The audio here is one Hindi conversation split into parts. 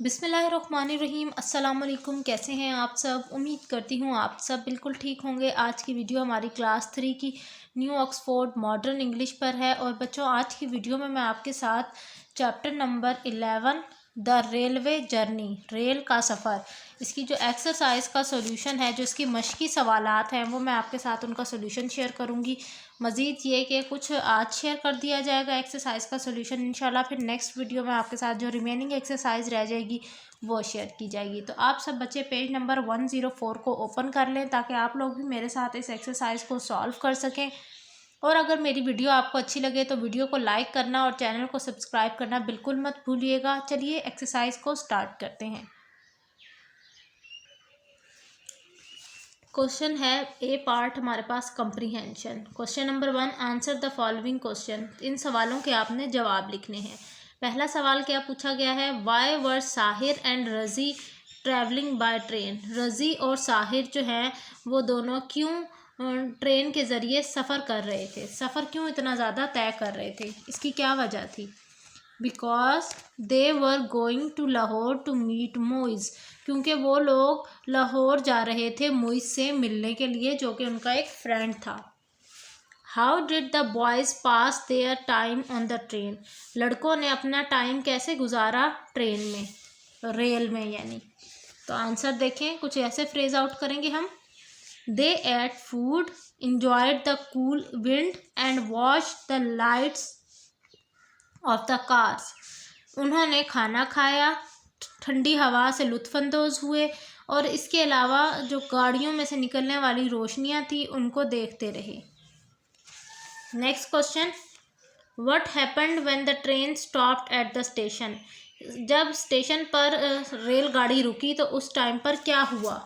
बिस्मिल्लाहिर्रहमानिर्रहीम। अस्सलाम वालेकुम। कैसे हैं आप सब? उम्मीद करती हूँ आप सब बिल्कुल ठीक होंगे। आज की वीडियो हमारी क्लास 3 की न्यू ऑक्सफोर्ड मॉडर्न इंग्लिश पर है। और बच्चों, आज की वीडियो में मैं आपके साथ chapter number 11 the railway journey, rail का सफ़र, इसकी जो एक्सरसाइज का सोल्यूशन है, जो इसकी मश्की सवालात हैं, वो मैं आपके साथ उनका सोल्यूशन शेयर करूँगी। मज़ीद ये कि कुछ आज शेयर कर दिया जाएगा एक्सरसाइज का सोल्यूशन इंशाल्लाह, फिर नेक्स्ट वीडियो में आपके साथ जो रिमेनिंग एक्सरसाइज रह जाएगी वो शेयर की जाएगी। तो आप सब बच्चे पेज नंबर 104 को ओपन कर लें ताकि आप लोग भी मेरे साथ इस एक्सरसाइज को सॉल्व कर सकें। और अगर मेरी वीडियो आपको अच्छी लगे तो वीडियो को लाइक करना और चैनल को सब्सक्राइब करना बिल्कुल मत भूलिएगा। चलिए एक्सरसाइज को स्टार्ट करते हैं। क्वेश्चन है ए पार्ट हमारे पास comprehension. Question number 1, answer the following question. इन सवालों के आपने जवाब लिखने हैं। पहला सवाल क्या पूछा गया है? वाई वर साहिर एंड रज़ी ट्रैवलिंग बाय ट्रेन। रज़ी और साहिर जो हैं वो दोनों क्यों ट्रेन के ज़रिए सफ़र कर रहे थे? सफ़र क्यों इतना ज़्यादा तय कर रहे थे? इसकी क्या वजह थी? Because they were going to Lahore to meet Moiz, क्योंकि वो लोग लाहौर जा रहे थे मोइज़ से मिलने के लिए, जो कि उनका एक फ्रेंड था। How did the boys pass their time on the train. लड़कों ने अपना टाइम कैसे गुजारा ट्रेन में, रेल में यानी। तो आंसर देखें, कुछ ऐसे फ्रेज आउट करेंगे हम। They ate food, enjoyed the cool wind and watch the lights of the cars. उन्होंने खाना खाया, ठंडी हवा से लुत्फ़अंदोज़ हुए और इसके अलावा जो गाड़ियों में से निकलने वाली रोशनियां थी उनको देखते रहे। Next question, what happened when the train stopped at the station. जब स्टेशन पर रेलगाड़ी रुकी तो उस टाइम पर क्या हुआ?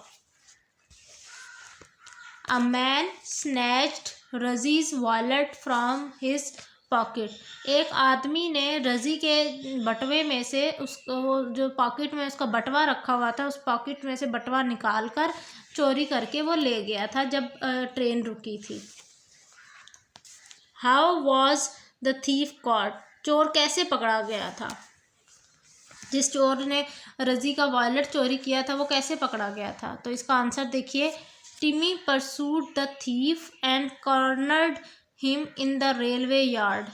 A man snatched Razi's wallet from his pocket. एक आदमी ने रज़ी के बटवे में से उसको, वो जो पॉकेट में उसका बटवा रखा हुआ था, उस पॉकेट में से बटवा निकाल कर चोरी करके वो ले गया था जब ट्रेन रुकी थी। How was the thief caught. चोर कैसे पकड़ा गया था? जिस चोर ने रज़ी का वॉलेट चोरी किया था वो कैसे पकड़ा गया था? तो इसका आंसर देखिए, टिमी pursued the thief and cornered him in the railway yard.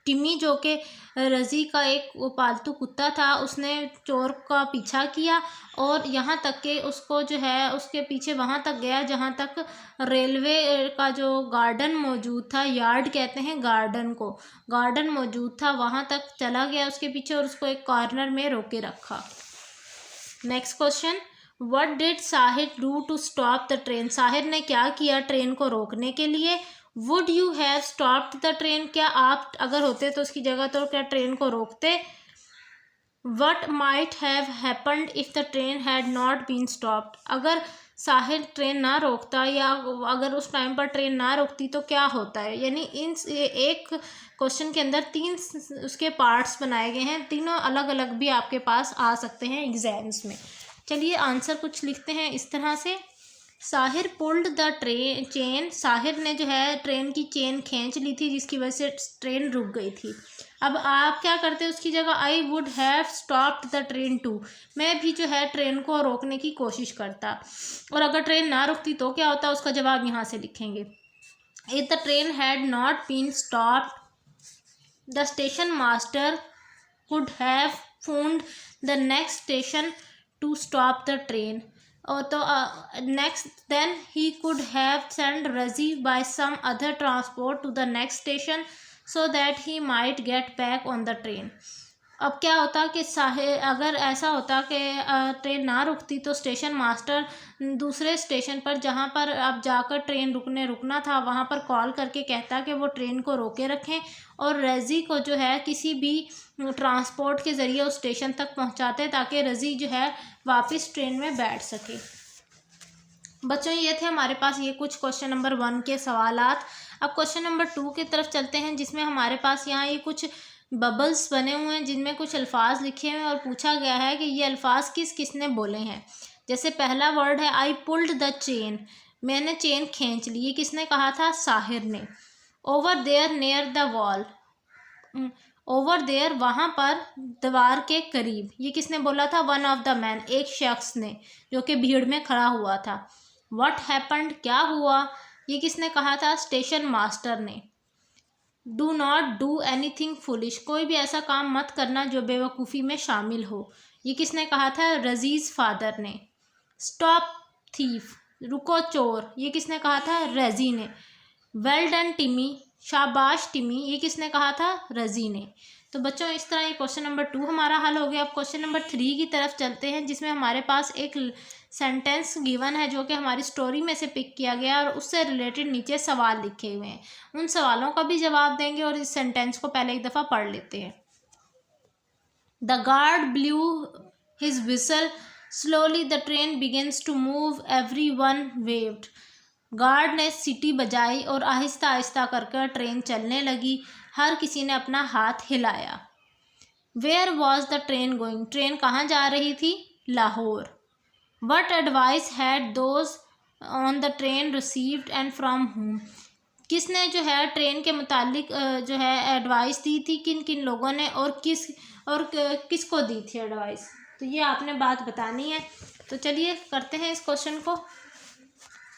टिमी जो कि रज़ी का एक वो पालतू कुत्ता था, उसने चोर का पीछा किया और यहाँ तक कि उसको जो है उसके पीछे वहाँ तक गया जहाँ तक रेलवे का जो गार्डन मौजूद था, यार्ड कहते हैं गार्डन को, गार्डन मौजूद था, वहाँ तक चला गया उसके पीछे और उसको एक कॉर्नर में रोके रखा। Next question, what did Sahir do to stop the train. Sahir ने क्या किया ट्रेन को रोकने के लिए? Would you have stopped the train. क्या आप अगर होते तो उसकी जगह तो क्या ट्रेन को रोकते? What might have happened if the train had not been stopped. अगर साहिर ट्रेन ना रोकता या अगर उस टाइम पर ट्रेन ना रोकती तो क्या होता है? यानी इन एक क्वेश्चन के अंदर 3 उसके पार्ट्स बनाए गए हैं, तीनों अलग अलग भी आपके पास आ सकते हैं एग्जाम्स में। चलिए आंसर कुछ लिखते हैं इस तरह से। Sahir pulled the train chain. Sahir ने जो है ट्रेन की चेन खींच ली थी जिसकी वजह से ट्रेन रुक गई थी। अब आप क्या करते उसकी जगह? I would have stopped the train too. मैं भी जो है ट्रेन को रोकने की कोशिश करता। और अगर ट्रेन ना रुकती तो क्या होता? उसका जवाब यहाँ से लिखेंगे। If the train had not been stopped the station master could have phoned the next station to stop the train. और तो next then he could have send Razi by some other transport to the next station so that he might get back on the train. अब क्या होता कि अगर ऐसा होता कि ट्रेन ना रुकती तो स्टेशन मास्टर दूसरे स्टेशन पर जहाँ पर अब जाकर ट्रेन रुकना था वहाँ पर कॉल करके कहता कि वो ट्रेन को रोके रखें और रज़ी को जो है किसी भी ट्रांसपोर्ट के ज़रिए उस स्टेशन तक पहुँचाते ताकि रज़ी जो है वापस ट्रेन में बैठ सके। बच्चों, ये थे हमारे पास ये कुछ क्वेश्चन नंबर 1 के सवालात। अब क्वेश्चन नंबर 2 की तरफ चलते हैं, जिसमें हमारे पास यहाँ ये कुछ बबल्स बने हुए हैं जिनमें कुछ अल्फाज लिखे हुए हैं और पूछा गया है कि ये अल्फाज किस किसने बोले हैं। जैसे पहला वर्ड है आई पुल्ड द चेन, मैंने चेन खींच ली, ये किसने कहा था? साहिर ने। Over there near the wall, over there, वहाँ पर, दीवार के करीब। ये किसने बोला था? वन ऑफ द मैन, एक शख्स ने, जो कि भीड़ में खड़ा हुआ था। व्हाट हैपेंड, क्या हुआ? ये किसने कहा था? स्टेशन मास्टर ने। Do not do anything foolish, कोई भी ऐसा काम मत करना जो बेवकूफ़ी में शामिल हो। ये किसने कहा था? रजीज़ फादर ने। स्टॉप थीफ, रुको चोर, ये किसने कहा था? रजी ने। वेल डन टिमी, शाबाश टिमी, ये किसने कहा था? रजी ने। तो बच्चों इस तरह ये क्वेश्चन नंबर 2 हमारा हल हो गया। अब क्वेश्चन नंबर 3 की तरफ चलते हैं, जिसमें हमारे पास एक सेंटेंस गिवन है जो कि हमारी स्टोरी में से पिक किया गया और उससे रिलेटेड नीचे सवाल लिखे हुए हैं। उन सवालों का भी जवाब देंगे और इस सेंटेंस को पहले एक दफ़ा पढ़ लेते हैं। The guard blew his whistle, slowly the train begins to move, everyone waved. Guard ने सीटी बजाई और आहिस्ता आहिस्ता करके ट्रेन चलने लगी। हर किसी ने अपना हाथ हिलाया। Where was the train going, train कहाँ जा रही थी? Lahore. What advice had those on the train received and from whom, किसने जो है ट्रेन के मुतालिक जो है एडवाइस दी थी, किन किन लोगों ने, और किसको दी थी एडवाइस? तो ये आपने बात बतानी है। तो चलिए करते हैं इस क्वेश्चन को।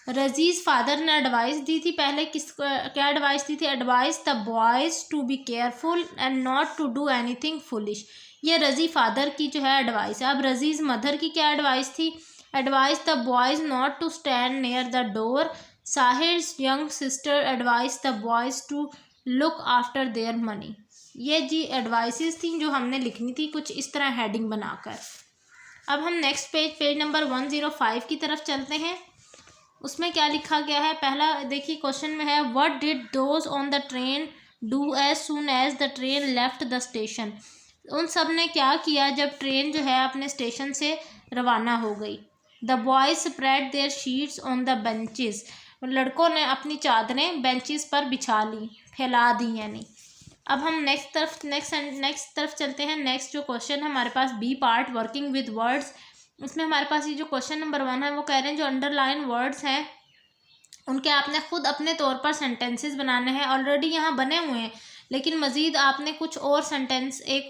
रजीज़ फादर ने एडवाइस दी थी, पहले क्या एडवाइस दी थी? Advice the boys to be careful and not to do anything foolish. ये रजी फादर की जो है एडवाइस है। अब रजीज़ मदर की क्या एडवाइस थी? Advice the boys not to stand near the door. Sahir's young sister advised the boys to look after their money. ये जी एडवाइसेस थी जो हमने लिखनी थी कुछ इस तरह हेडिंग बनाकर। अब हम नेक्स्ट पेज नंबर 105 की तरफ चलते हैं। उसमें क्या लिखा गया है? पहला देखिए क्वेश्चन में है, what did those on the train do as soon as the train left the station. उन सब ने क्या किया जब ट्रेन जो है अपने स्टेशन से रवाना हो गई। The boys spread their sheets on the benches, लड़कों ने अपनी चादरें बेंचेस पर बिछा ली, फैला दी यानी। अब हम नेक्स्ट तरफ चलते हैं। नेक्स्ट जो क्वेश्चन है हमारे पास B part, working with words. उसमें हमारे पास ये जो क्वेश्चन नंबर 1 है वो कह रहे हैं जो अंडरलाइन वर्ड्स हैं उनके आपने खुद अपने तौर पर सेंटेंसेस बनाने हैं। ऑलरेडी यहाँ बने हुए हैं लेकिन मज़ीद आपने कुछ और सेंटेंस एक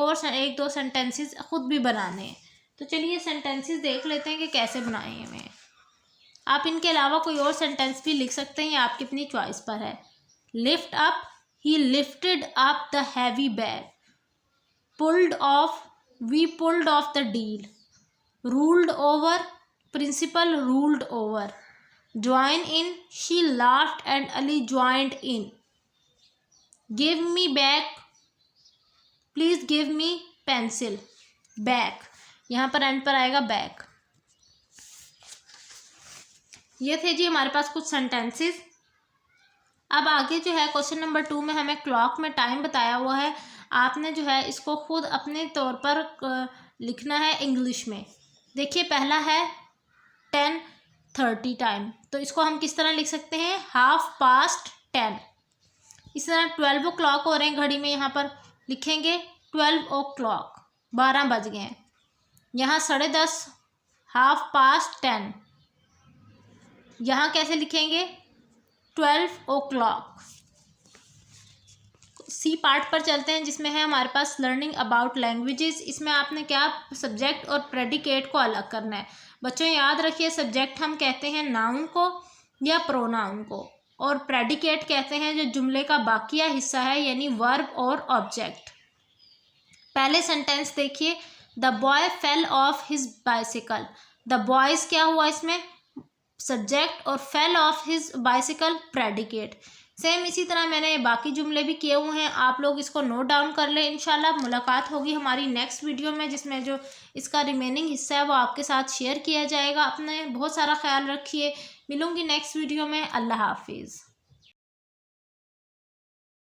दो सेंटेंसेस खुद भी बनाने हैं। तो चलिए सेंटेंसेस देख लेते हैं कि कैसे बनाए हैं। आप इनके अलावा कोई और सेंटेंस भी लिख सकते हैं, ये आपकी अपनी चॉइस पर है। Lift up, he lifted up the heavy bag. Pulled off, we pulled off the deal. Ruled over, principal ruled over. Join in, she laughed and Ali joined in. Give me back, please give me pencil. Back, यहाँ पर एंड पर आएगा बैक। ये थे जी हमारे पास कुछ सेंटेंसेस। अब आगे जो है क्वेश्चन नंबर 2 में हमें क्लॉक में टाइम बताया हुआ है। आपने जो है इसको खुद अपने तौर पर लिखना है इंग्लिश में। देखिए पहला है 10:30 टाइम, तो इसको हम किस तरह लिख सकते हैं? 10:30। इस तरह 12 o'clock हो रहे हैं घड़ी में, यहाँ पर लिखेंगे 12 o'clock, 12 बज गए हैं। यहाँ 10:30, 10:30। यहाँ कैसे लिखेंगे? 12 o'clock। सी पार्ट पर चलते हैं जिसमें है हमारे पास लर्निंग अबाउट लैंग्वेजेस। इसमें आपने क्या सब्जेक्ट और प्रेडिकेट को अलग करना है। बच्चों याद रखिए सब्जेक्ट हम कहते हैं नाउन को या प्रोनाउन को, और प्रेडिकेट कहते हैं जो जुमले का बाकिया हिस्सा है यानी वर्ब और ऑब्जेक्ट। पहले सेंटेंस देखिए, the boy fell off his bicycle. The boys क्या हुआ इसमें? सब्जेक्ट, और fell off his bicycle predicate. Same इसी तरह मैंने बाकी जुमले भी किए हुए हैं, आप लोग इसको नोट डाउन कर लें। इंशाल्लाह मुलाकात होगी हमारी नेक्स्ट वीडियो में जिसमें जो इसका रिमेनिंग हिस्सा है वो आपके साथ शेयर किया जाएगा। अपने बहुत सारा ख्याल रखिए। मिलूंगी नेक्स्ट वीडियो में। अल्लाह हाफिज़।